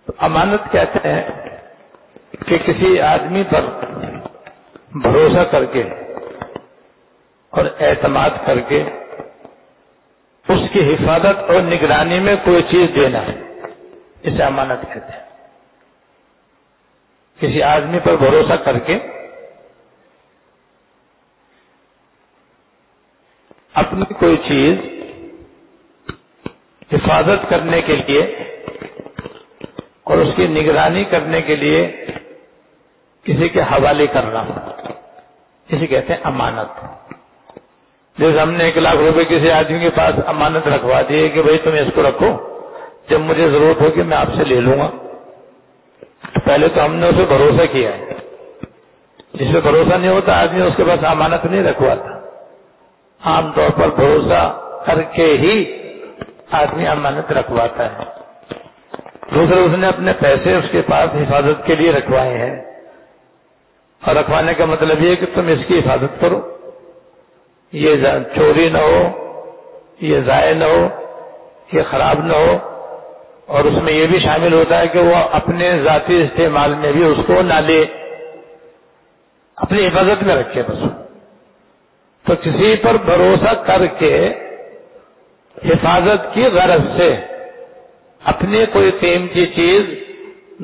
تو امانت کہتے ہیں کہ کسی آدمی پر بھروسہ کر کے اور اعتماد کر کے اس کی حفاظت اور نگرانی میں کوئی چیز دینا، اسے امانت کہتے ہیں۔ کسی آدمی پر بھروسہ کر کے اپنی کوئی چیز حفاظت کرنے کے لیے اور اس کی نگرانی کرنے کے لیے کسی کے حوالے کرنا، اسے کہتے ہیں امانت۔ جیسے ہم نے 1,00,000 روپے کسی آدمی کے پاس امانت رکھوا دیے کہ بھائی تم اس کو رکھو، جب مجھے ضرورت ہوگی میں آپ سے لے لوں گا۔ پہلے تو ہم نے اسے بھروسہ کیا ہے۔ جس پہ بھروسہ نہیں ہوتا آدمی اس کے پاس امانت نہیں رکھواتا۔ عام طور پر بھروسہ کر کے ہی آدمی امانت رکھواتا ہے۔ دوسرے اس نے اپنے پیسے اس کے پاس حفاظت کے لیے رکھوائے ہیں، اور رکھوانے کا مطلب یہ کہ تم اس کی حفاظت کرو، یہ چوری نہ ہو، یہ ضائع نہ ہو، یہ خراب نہ ہو، اور اس میں یہ بھی شامل ہوتا ہے کہ وہ اپنے ذاتی استعمال میں بھی اس کو نہ لے، اپنی حفاظت میں رکھے بس۔ تو کسی پر بھروسہ کر کے حفاظت کی غرض سے اپنی کوئی قیمتی چیز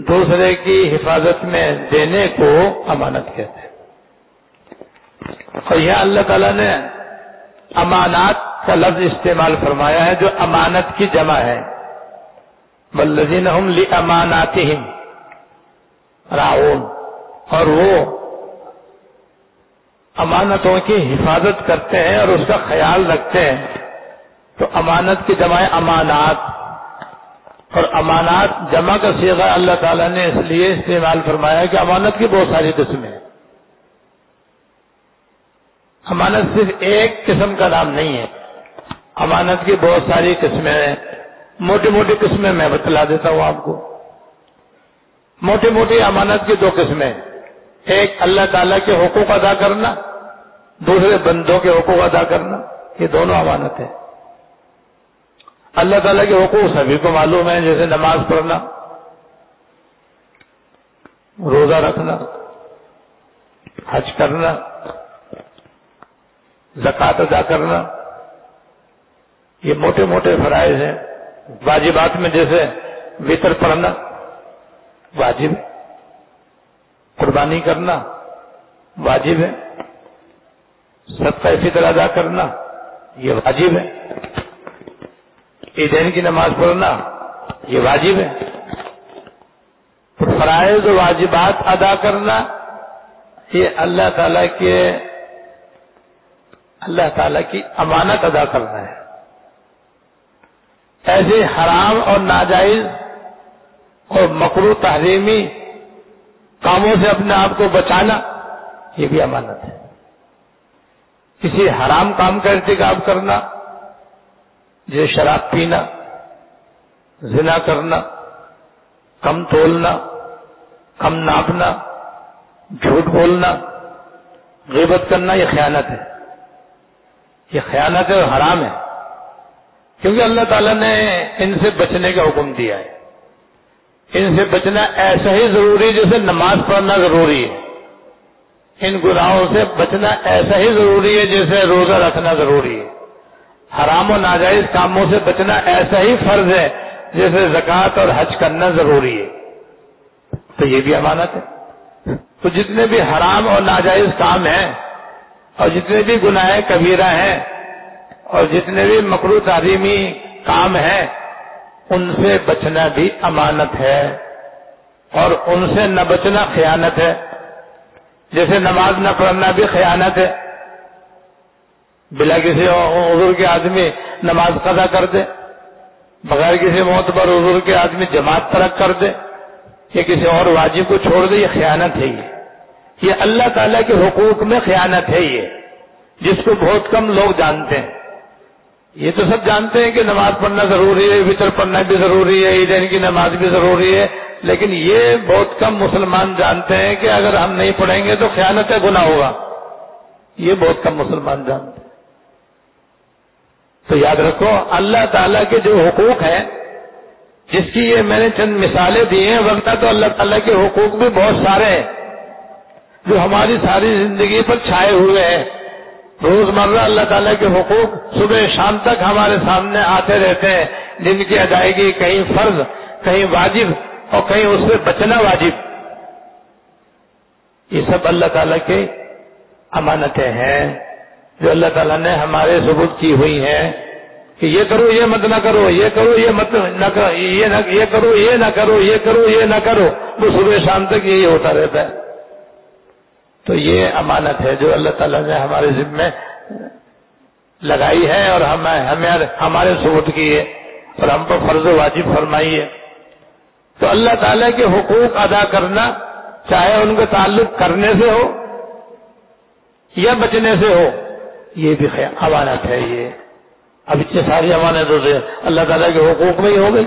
دوسرے کی حفاظت میں دینے کو امانت کہتے ہیں۔ اور یہاں اللہ تعالیٰ نے امانات کا لفظ استعمال فرمایا ہے جو امانت کی جمع ہے، والذین هم لاماناتہم راعون، اور وہ امانتوں کی حفاظت کرتے ہیں اور اس کا خیال رکھتے ہیں۔ تو امانت کی جمع ہے امانات، اور امانات جمع کا صیغہ اللہ تعالیٰ نے اس لیے استعمال فرمایا کہ امانت کی بہت ساری قسمیں ہیں۔ امانت صرف ایک قسم کا نام نہیں ہے، امانت کی بہت ساری قسمیں ہیں۔ موٹی موٹی قسمیں میں بتلا دیتا ہوں آپ کو۔ موٹی موٹی امانت کی 2 قسمیں، ایک اللہ تعالیٰ کے حقوق ادا کرنا، دوسرے بندوں کے حقوق ادا کرنا، یہ دونوں امانت ہے۔ اللہ تعالیٰ کے حقوق سبھی کو معلوم ہے، جیسے نماز پڑھنا، روزہ رکھنا، حج کرنا، زکوٰۃ ادا کرنا، یہ موٹے موٹے فرائض ہیں۔ واجبات میں جیسے وتر پڑھنا واجب ہے، قربانی کرنا واجب ہے، صدقہ فطر ادا کرنا یہ واجب ہے، عیدین کی نماز پڑھنا یہ واجب ہے۔ تو فرائض و واجبات ادا کرنا یہ اللہ تعالیٰ کی امانت ادا کرنا ہے۔ ایسے حرام اور ناجائز اور مکروہ تحریمی کاموں سے اپنے آپ کو بچانا یہ بھی امانت ہے۔ کسی حرام کام کا ارتکاب کرنا جیسے شراب پینا، زنا کرنا، کم تولنا، کم ناپنا، جھوٹ بولنا، غیبت کرنا، یہ خیانت ہے، یہ خیانت ہے اور حرام ہے، کیونکہ اللہ تعالیٰ نے ان سے بچنے کا حکم دیا ہے۔ ان سے بچنا ایسا ہی ضروری ہے جیسے نماز پڑھنا ضروری ہے، ان گناہوں سے بچنا ایسا ہی ضروری ہے جیسے روزہ رکھنا ضروری ہے، حرام و ناجائز کاموں سے بچنا ایسا ہی فرض ہے جیسے زکوٰۃ اور حج کرنا ضروری ہے۔ تو یہ بھی امانت ہے۔ تو جتنے بھی حرام اور ناجائز کام ہیں اور جتنے بھی گناہ کبیرہ ہیں اور جتنے بھی مکروہ تحریمی کام ہیں ان سے بچنا بھی امانت ہے، اور ان سے نہ بچنا خیانت ہے۔ جیسے نماز نہ پڑھنا بھی خیانت ہے، بلا کسی عذر کے آدمی نماز قضا کر دے، بغیر کسی معتبر عذر کے آدمی جماعت ترک کر دے یا کسی اور واجب کو چھوڑ دے، یہ خیانت ہے۔ یہ اللہ تعالیٰ کے حقوق میں خیانت ہے، یہ جس کو بہت کم لوگ جانتے ہیں۔ یہ تو سب جانتے ہیں کہ نماز پڑھنا ضروری ہے، وتر پڑھنا بھی ضروری ہے، عیدین کی نماز بھی ضروری ہے، لیکن یہ بہت کم مسلمان جانتے ہیں کہ اگر ہم نہیں پڑھیں گے تو خیانت ہے، گناہ ہوگا۔ یہ بہت کم مسلمان جانتے ہیں۔ تو یاد رکھو اللہ تعالیٰ کے جو حقوق ہیں جس کی یہ میں نے چند مثالیں دی ہیں، ورنہ تو اللہ تعالیٰ کے حقوق بھی بہت سارے ہیں جو ہماری ساری زندگی پر چھائے ہوئے ہیں۔ روزمرہ اللہ تعالیٰ کے حقوق صبح شام تک ہمارے سامنے آتے رہتے ہیں، جن کی ادائیگی کہیں فرض، کہیں واجب اور کہیں اس سے بچنا واجب۔ یہ سب اللہ تعالیٰ کی امانتیں ہیں جو اللہ تعالیٰ نے ہمارے سپرد کی ہوئی ہیں کہ یہ کرو یہ مت نہ کرو، یہ کرو یہ مت نہ کرو، یہ کرو یہ نہ کرو، یہ کرو یہ نہ کرو، وہ صبح شام تک یہی ہوتا رہتا ہے۔ تو یہ امانت ہے جو اللہ تعالیٰ نے ہمارے ذمے لگائی ہے اور ہمارے سپرد کی ہے اور ہم پر فرض و واجب فرمائی ہے۔ تو اللہ تعالیٰ کے حقوق ادا کرنا، چاہے ان کا تعلق کرنے سے ہو یا بچنے سے ہو، یہ بھی امانت ہے۔ یہ اب اتنی ساری امانتوں سے اللہ تعالیٰ کے حقوق میں ہی ہو گئی۔